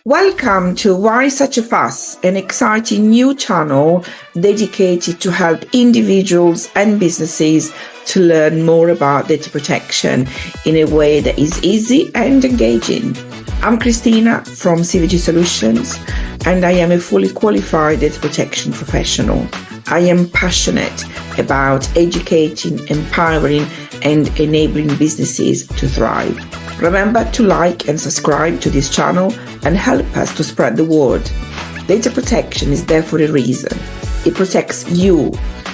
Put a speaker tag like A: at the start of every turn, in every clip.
A: Welcome to Why Such a Fuss, an exciting new channel dedicated to help individuals and businesses to learn more about data protection in a way that is easy and engaging. I'm Cristina from CVG Solutions, and I am a fully qualified data protection professional. I am passionate about educating, empowering, and enabling businesses to thrive. Remember to like and subscribe to this channel and help us to spread the word. Data protection is there for a reason. It protects you,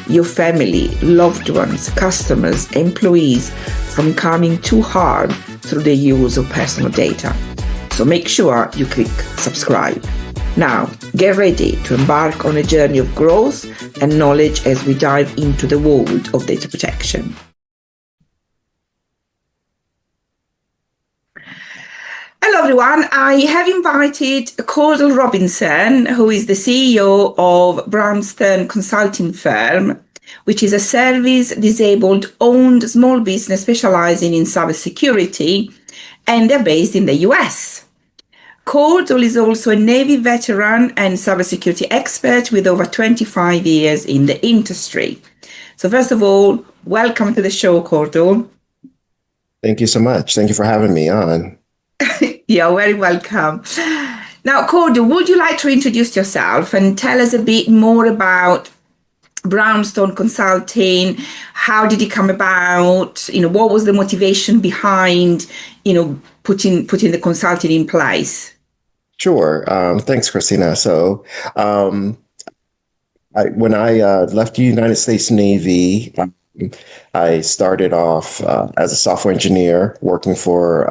A: your family, loved ones, customers, employees from coming to harm through the use of personal data. So make sure you click subscribe. Now, get ready to embark on a journey of growth and knowledge as we dive into the world of data protection. Hello everyone, I have invited Cordell Robinson, who is the CEO of Brownstone Consulting Firm, which is a service-disabled owned small business specializing in cybersecurity, and they're based in the US. Cordell is also a Navy veteran and cybersecurity expert with over 25 years in the industry. So first of all, welcome to the show, Cordell.
B: Thank you so much. Thank you for having me on.
A: You're very welcome. Now, Cordell, would you like to introduce yourself and tell us a bit more about Brownstone Consulting? How did it come about? What was the motivation behind, putting the consulting in place?
B: Sure. Thanks, Christina. So when I left the United States Navy, I started off as a software engineer working for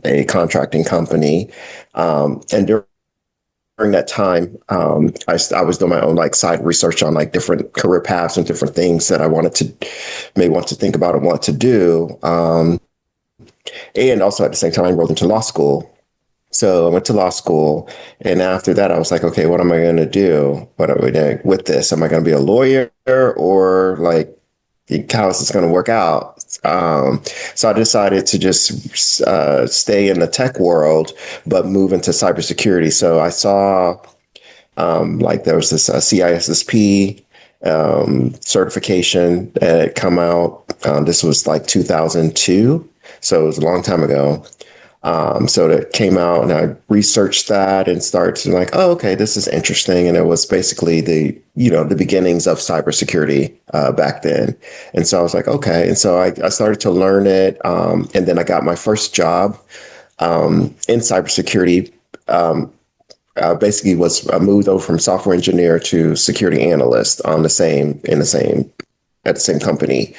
B: a contracting company. And during that time, I was doing my own side research on different career paths and different things that I may want to think about and want to do. And also at the same time, I enrolled into law school. So I went to law school, and after that, I was like, okay, what am I going to do? What am I doing with this? Am I going to be a lawyer, or how is this going to work out? So I decided to just stay in the tech world, but move into cybersecurity. So I saw there was this CISSP certification that had come out. This was 2002. So it was a long time ago. So that came out, and I researched that and started to oh, okay, this is interesting. And it was basically the beginnings of cybersecurity back then. And so I was like, okay. And so I started to learn it. And then I got my first job in cybersecurity. Basically I moved over from software engineer to security analyst at the same company,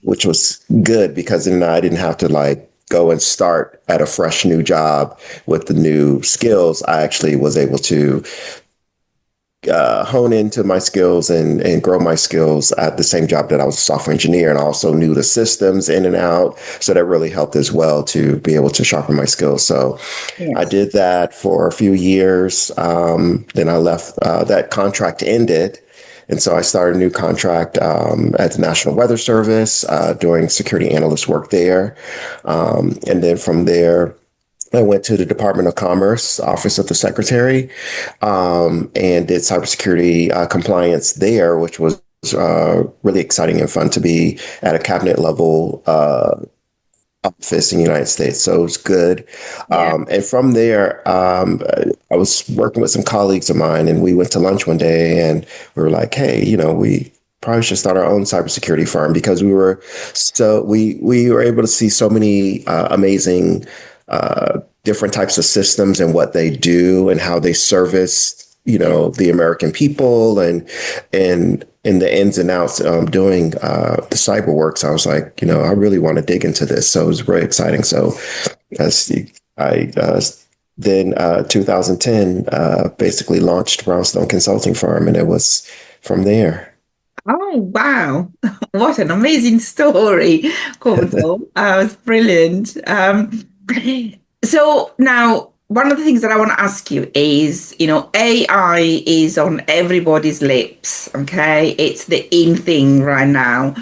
B: which was good because then I didn't have to go and start at a fresh new job with the new skills. I actually was able to hone into my skills and grow my skills at the same job that I was a software engineer, and I also knew the systems in and out. So that really helped as well to be able to sharpen my skills. So I did that for a few years. Then I left, that contract ended. And so I started a new contract at the National Weather Service, doing security analyst work there. And then from there, I went to the Department of Commerce, Office of the Secretary, and did cybersecurity compliance there, which was really exciting and fun to be at a cabinet level office in the United States. So it was good. And from there, I was working with some colleagues of mine, and we went to lunch one day, and we were like, hey, we probably should start our own cybersecurity firm, because we were able to see so many amazing different types of systems and what they do and how they service, the American people and the ins and outs doing the cyber work. So I was like, I really want to dig into this. So it was very exciting. So then 2010 basically launched Brownstone Consulting Firm, and it was from there.
A: Oh, wow. What an amazing story, Cordell. It's brilliant. So now, one of the things that I want to ask you is, AI is on everybody's lips, okay? It's the in thing right now.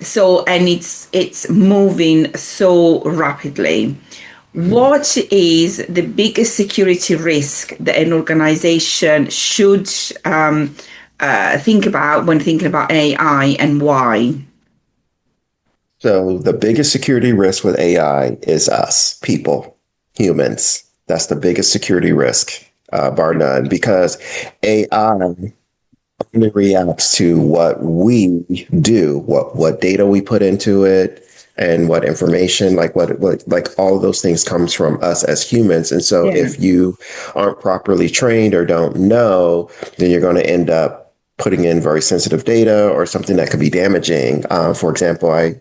A: So, and it's moving so rapidly. What is the biggest security risk that an organization should think about when thinking about AI, and why?
B: So the biggest security risk with AI is us, people, humans. That's the biggest security risk, bar none, because AI only reacts to what we do, what data we put into it, and what information, like what like all of those things comes from us as humans. And so
A: Yeah.
B: if you aren't properly trained or don't know, then you're going to end up putting in very sensitive data or something that could be damaging. For example, I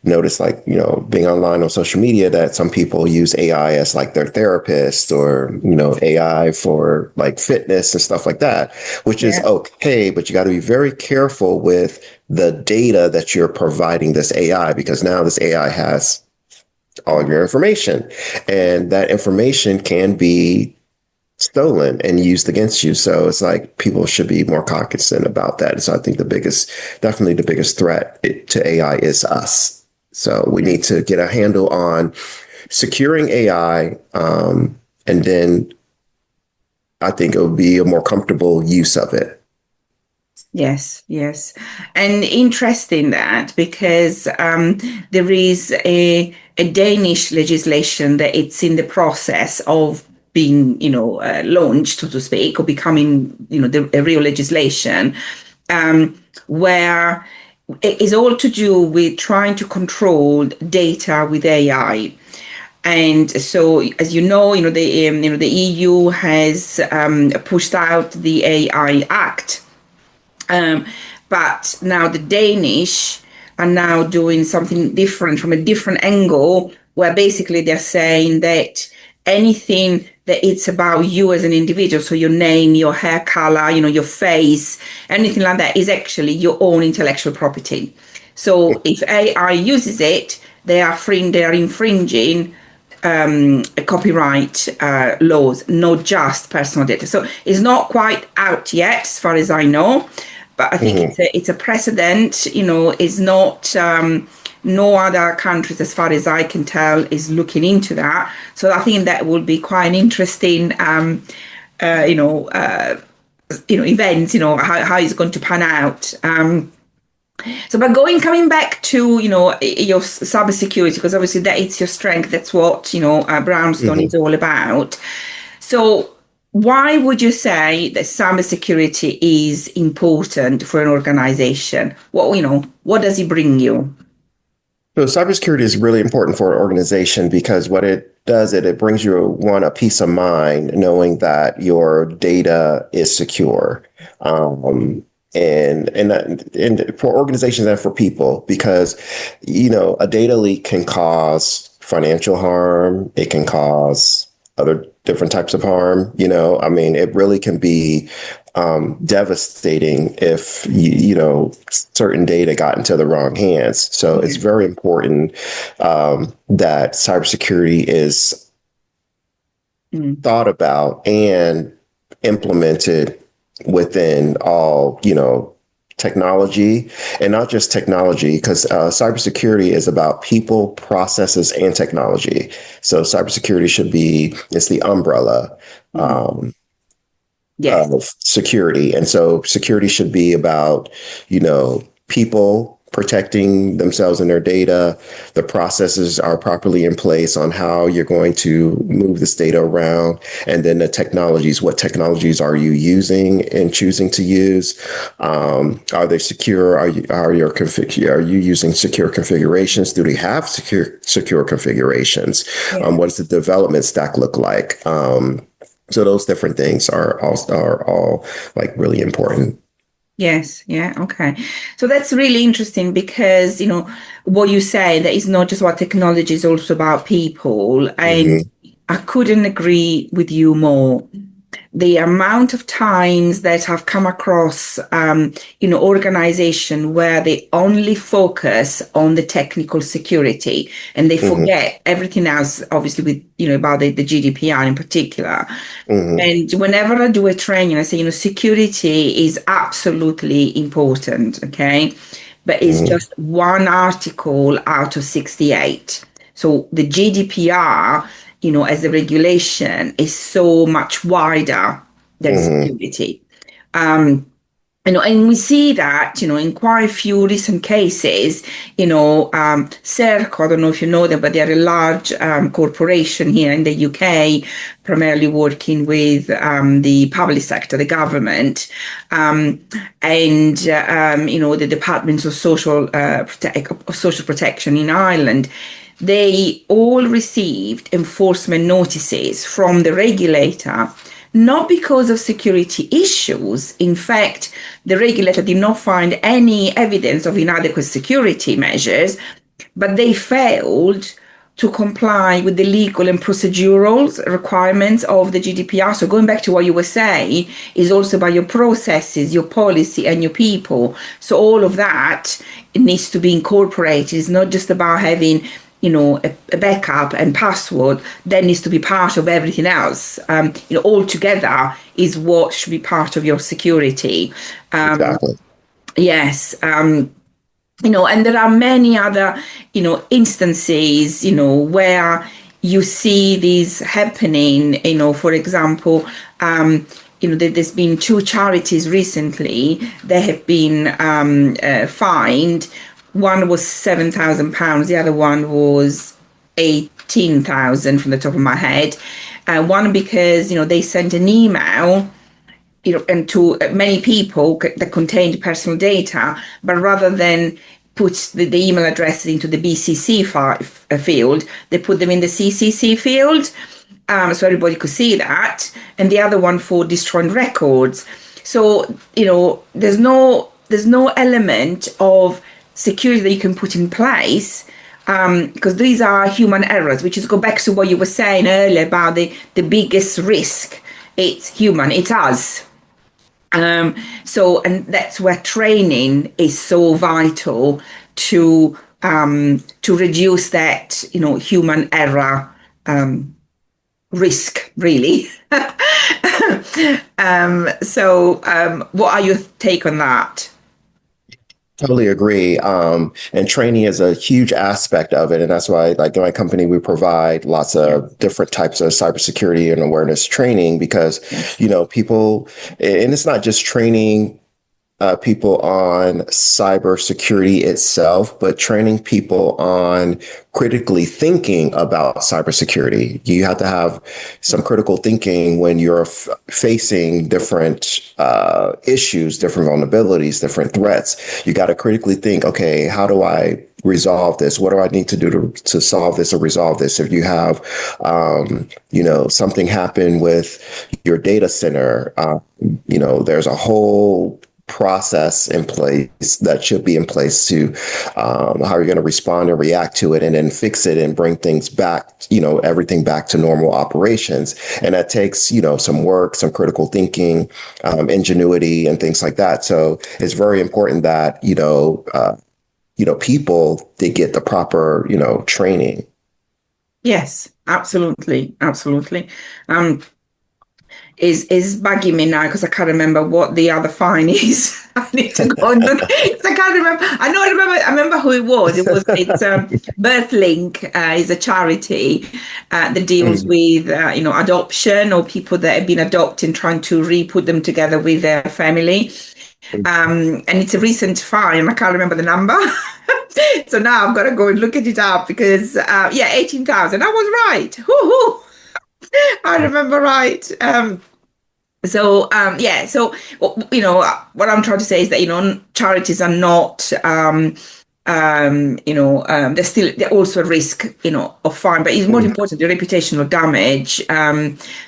B: notice, like, being online on social media, that some people use AI as like their therapist, or AI for like fitness and stuff like that, which is
A: Yeah.
B: okay, but you got to be very careful with the data that you're providing this AI, because now this AI has all of your information, and that information can be stolen and used against you. So it's like people should be more cognizant about that. And so I think definitely the biggest threat to AI is us. So we need to get a handle on securing AI, and then I think it would be a more comfortable use of it.
A: Yes, yes. And interesting that, because there is a Danish legislation that it's in the process of being, launched, so to speak, or becoming, a real legislation, where it is all to do with trying to control data with AI. And so, as the EU has pushed out the AI Act, but now the Danish are now doing something different from a different angle, where basically they're saying that anything that it's about you as an individual, so your name, your hair color, your face, anything like that, is actually your own intellectual property. So if AI uses it, they are infringing copyright laws, not just personal data. So it's not quite out yet, as far as I know, but I think
B: Mhm.
A: it's a precedent. Is not no other countries, as far as I can tell, is looking into that. So I think that will be quite an interesting, uh, you know, uh, events. How it's going to pan out. So, but coming back to, your cybersecurity, because obviously that it's your strength. That's what, Brownstone
B: Mhm.
A: is all about. So why would you say that cybersecurity is important for an organization? What does it bring you?
B: So cybersecurity is really important for an organization, because what it does, it brings you a peace of mind knowing that your data is secure. And for organizations and for people, because a data leak can cause financial harm, it can cause other different types of harm. I mean, it really can be devastating if certain data got into the wrong hands. So it's very important that cybersecurity is
A: Mm.
B: thought about and implemented within all technology, and not just technology, because cybersecurity is about people, processes, and technology. So cybersecurity it's the umbrella
A: Yes.
B: of security. And so security should be about, people protecting themselves and their data. The processes are properly in place on how you're going to move this data around. And then the technologies, what technologies are you using and choosing to use? Are they secure? Are you using secure configurations? Do they have secure configurations?
A: Yeah.
B: What does the development stack look like? So those different things are all like really important.
A: Yes, yeah, okay. So that's really interesting, because, what you say, that is not just about technology, it's also about people. And
B: Hmm.
A: I couldn't agree with you more. The amount of times that I've come across, organization where they only focus on the technical security, and they
B: Hmm.
A: forget everything else, obviously, with, about the GDPR in particular.
B: Hmm.
A: And whenever I do a training, I say, security is absolutely important, okay? But it's
B: Hmm.
A: just one article out of 68. So the GDPR, as a regulation, is so much wider than security. And we see that, in quite a few recent cases, Serco, I don't know if you know them, but they're a large corporation here in the UK, primarily working with the public sector, the government, and the Departments of Social Protection in Ireland. They all received enforcement notices from the regulator, not because of security issues. In fact, the regulator did not find any evidence of inadequate security measures, but they failed to comply with the legal and procedural requirements of the GDPR. So going back to what you were saying, is also about your processes, your policy, and your people. So all of that needs to be incorporated. It's not just about having a backup and password. That needs to be part of everything else. All together is what should be part of your security.
B: Exactly.
A: Yes. And there are many other, instances, where you see these happening. For example, there's been 2 charities recently that have been fined. One was £7,000. The other one was 18,000 from the top of my head. One because they sent an email, and to many people that contained personal data, but rather than put the email addresses into the BCC field, they put them in the CCC field, so everybody could see that. And the other one for destroying records. So there's no element of security that you can put in place, because these are human errors, which is go back to what you were saying earlier about the biggest risk. It's human, it's us. And that's where training is so vital to reduce that human error risk, really. What are your take on that?
B: Totally agree. And training is a huge aspect of it. And that's why, like in my company, we provide lots of different types of cybersecurity and awareness training because, people, and it's not just training people on cybersecurity itself, but training people on critically thinking about cybersecurity. You have to have some critical thinking when you're facing different issues, different vulnerabilities, different threats. You got to critically think, okay, how do I resolve this? What do I need to do to solve this or resolve this? If you have, something happen with your data center, there's a whole process in place that should be in place to how you're going to respond and react to it and then fix it and bring things back, everything back to normal operations. And that takes, some work, some critical thinking, ingenuity and things like that. So it's very important that, people, they get the proper, training.
A: Yes, absolutely. Absolutely. Is bugging me now because I can't remember what the other fine is. I need to go and look. I can't remember. I remember who it was. It's BirthLink is a charity that deals with adoption or people that have been adopted and trying to re-put them together with their family. And it's a recent fine. I can't remember the number. So now I've got to go and look at it up because 18,000. I was right. Hoo-hoo. I remember right. So what I'm trying to say is that charities are not they're also a risk of fine, but it's more important the reputational damage.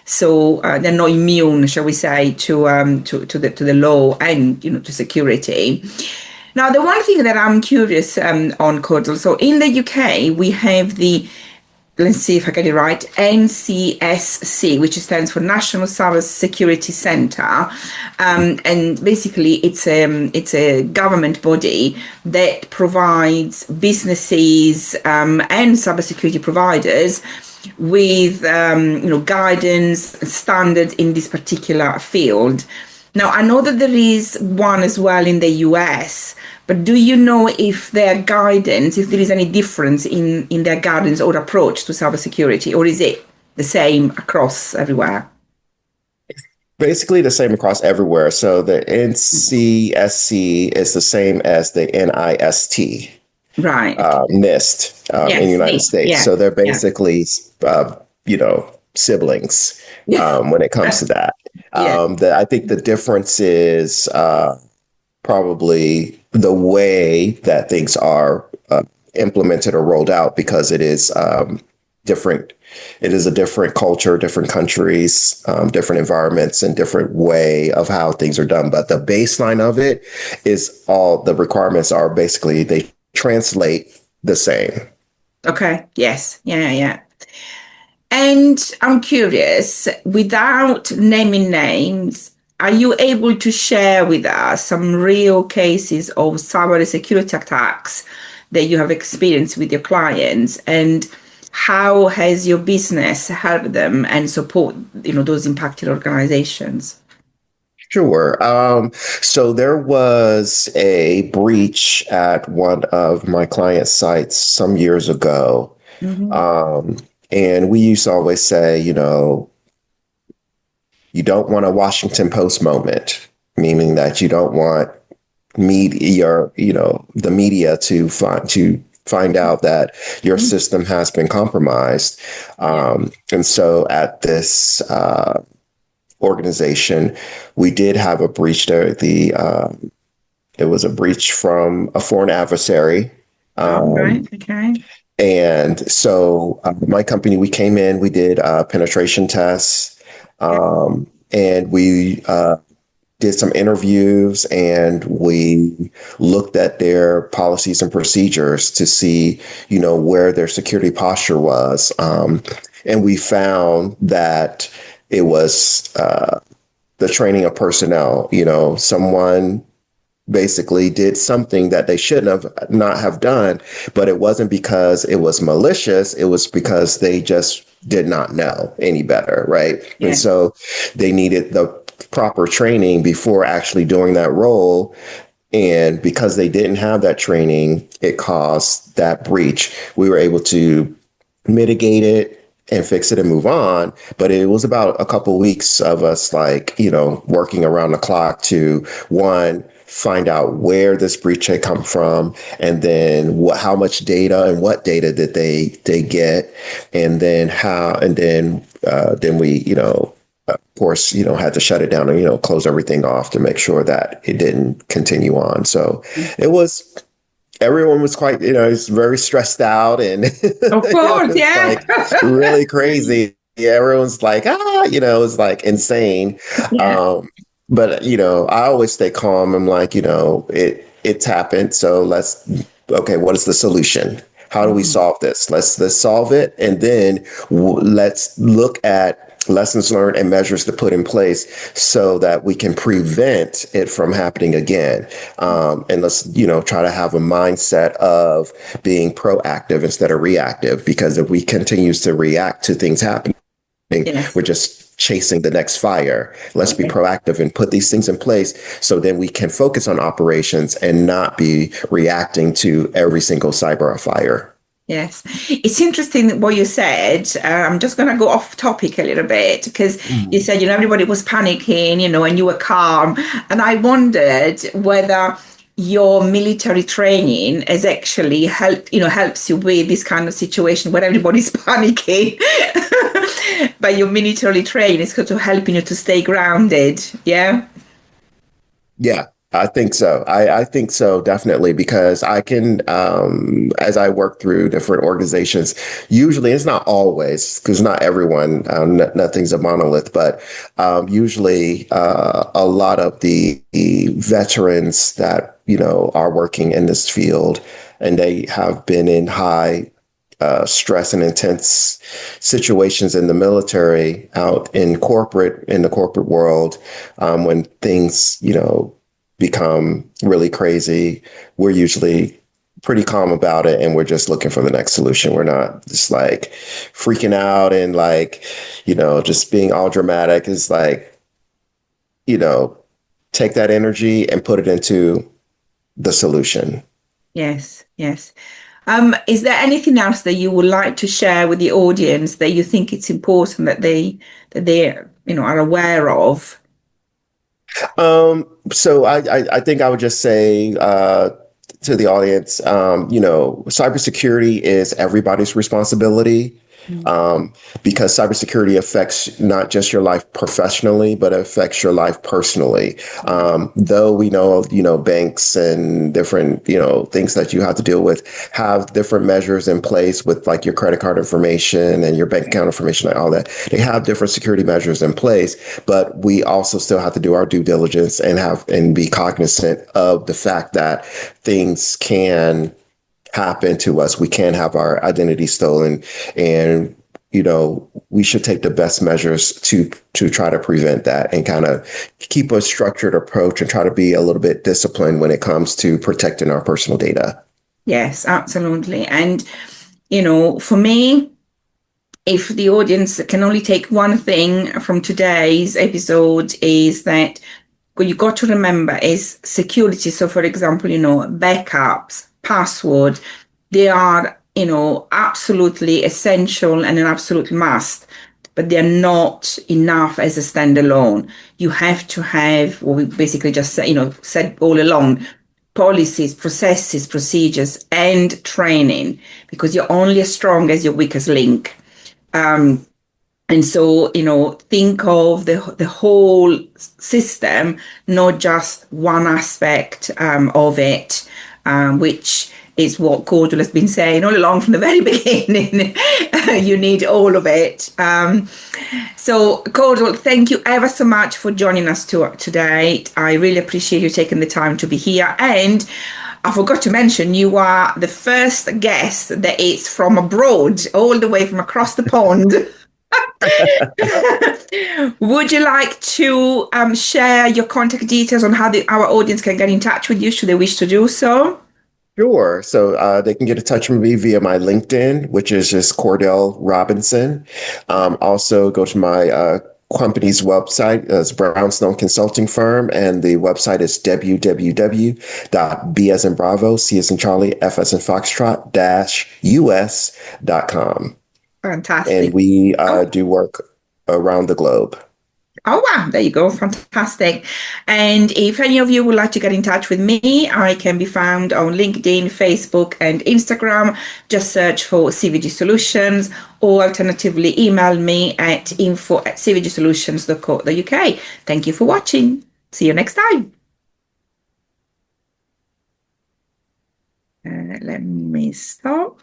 A: So they're not immune, shall we say, to the law and to security. Now, the one thing that I'm curious on, Cordell, so in the UK we have the, let's see if I get it right, NCSC, which stands for National Cybersecurity Centre. And basically it's a government body that provides businesses and cybersecurity providers with guidance, standards in this particular field. Now, I know that there is one as well in the US, But do you know if their guidance, if there is any difference in their guidance or approach to cybersecurity, or is it the same across everywhere?
B: Basically the same across everywhere. So the NCSC is the same as the NIST,
A: Right. Okay.
B: NIST in the
A: Yes,
B: United
A: me.
B: States.
A: Yes.
B: So they're
A: Yeah.
B: basically, siblings when it comes to that.
A: Yeah.
B: I think the difference is probably the way that things are implemented or rolled out because it is different. It is a different culture, different countries, different environments, and different way of how things are done. But the baseline of it is all the requirements are basically they translate the same.
A: Okay. Yes. Yeah. Yeah. And I'm curious, without naming names, are you able to share with us some real cases of cybersecurity attacks that you have experienced with your clients, and how has your business helped them and support, those impacted organizations?
B: Sure. So there was a breach at one of my client sites some years ago.
A: Hmm.
B: Um, and we used to always say, you don't want a Washington Post moment, meaning that you don't want media, the media to find out that your system has been compromised.
A: Yeah.
B: And so at this organization, we did have a breach there. It was a breach from a foreign adversary.
A: All right.
B: Um,
A: Okay.
B: and so my company, we came in, we did penetration tests,
A: Yeah.
B: and we did some interviews and we looked at their policies and procedures to see, where their security posture was. And we found that it was the training of personnel. Someone basically did something that they shouldn't have not have done, but it wasn't because it was malicious. It was because they just did not know any better, right? And
A: Yeah.
B: so they needed the proper training before actually doing that role. And because they didn't have that training, it caused that breach. We were able to mitigate it and fix it and move on. But it was about a couple of weeks of us working around the clock to one, find out where this breach had come from, and then how much data and what data did they get, and then then we of course had to shut it down and close everything off to make sure that it didn't continue on. So it was everyone was quite, it's very stressed out and
A: Of course.
B: it's
A: Yeah.
B: like really crazy. Yeah, everyone's like, it's like insane.
A: Yeah.
B: Um, but I always stay calm. I'm like, it's happened. So okay, what is the solution? How do we
A: Mhm.
B: solve this? Let's solve it. And then let's look at lessons learned and measures to put in place so that we can prevent it from happening again. And let's, try to have a mindset of being proactive instead of reactive, because if we continue to react to things happening, we're
A: Yes.
B: just chasing the next fire. Let's be
A: Yeah.
B: proactive and put these things in place so then we can focus on operations and not be reacting to every single cyber fire.
A: Yes, it's interesting what you said. I'm just going to go off topic a little bit because you
B: Mhm.
A: said, everybody was panicking, and you were calm. And I wondered whether your military training has actually helps you with this kind of situation where everybody's panicking. But your military training is going to helping you to stay grounded. Yeah.
B: Yeah, I think so. I think so, definitely, because I can, as I work through different organizations, usually it's not always, because not everyone, nothing's a monolith, but usually a lot of the veterans that, are working in this field and they have been in high stress and intense situations in the military, out in the corporate world, when things, become really crazy, we're usually pretty calm about it and we're just looking for the next solution. We're not just like freaking out and like, just being all dramatic. Is like, you know, take that energy and put it into the solution.
A: Yes, yes. Is there anything else that you would like to share with the audience that you think it's important that they are aware of?
B: So I think I would just say to the audience, cybersecurity is everybody's responsibility.
A: Mm.
B: Because cybersecurity affects not just your life professionally, but it affects your life personally. Though we know, banks and different, things that you have to deal with have different measures in place with like your credit card information and your bank account information and all that. They have different security measures in place, but we also still have to do our due diligence and be cognizant of the fact that things can happen to us. We can have our identity stolen, and we should take the best measures to try to prevent that and kind of keep a structured approach and try to be a little bit disciplined when it comes to protecting our personal data.
A: Yes, absolutely. And for me, if the audience can only take one thing from today's episode, is that what you got to remember is security. So, for example, backups, password, they are, absolutely essential and an absolute must, but they're not enough as a standalone. You have to have what we basically just said all along: policies, processes, procedures, and training, because you're only as strong as your weakest link. And so, think of the whole system, not just one aspect of it, which is what Cordell has been saying all along from the very beginning. You need all of it. So, Cordell, thank you ever so much for joining us today. I really appreciate you taking the time to be here. And I forgot to mention, you are the first guest that is from abroad, all the way from across the pond. Would you like to share your contact details on how our audience can get in touch with you should they wish to do so?
B: Sure. So they can get in touch with me via my LinkedIn, which is just Cordell Robinson. Also, go to my company's website. It's Brownstone Consulting Firm, and the website is www.b as in Bravo, C as in Charlie, F as in Foxtrot -us.com.
A: Fantastic.
B: And we do work around the globe.
A: Oh, wow. There you go. Fantastic. And if any of you would like to get in touch with me, I can be found on LinkedIn, Facebook, and Instagram. Just search for CVG Solutions, or alternatively, email me at info@cvgsolutions.co.uk. Thank you for watching. See you next time. Let me stop.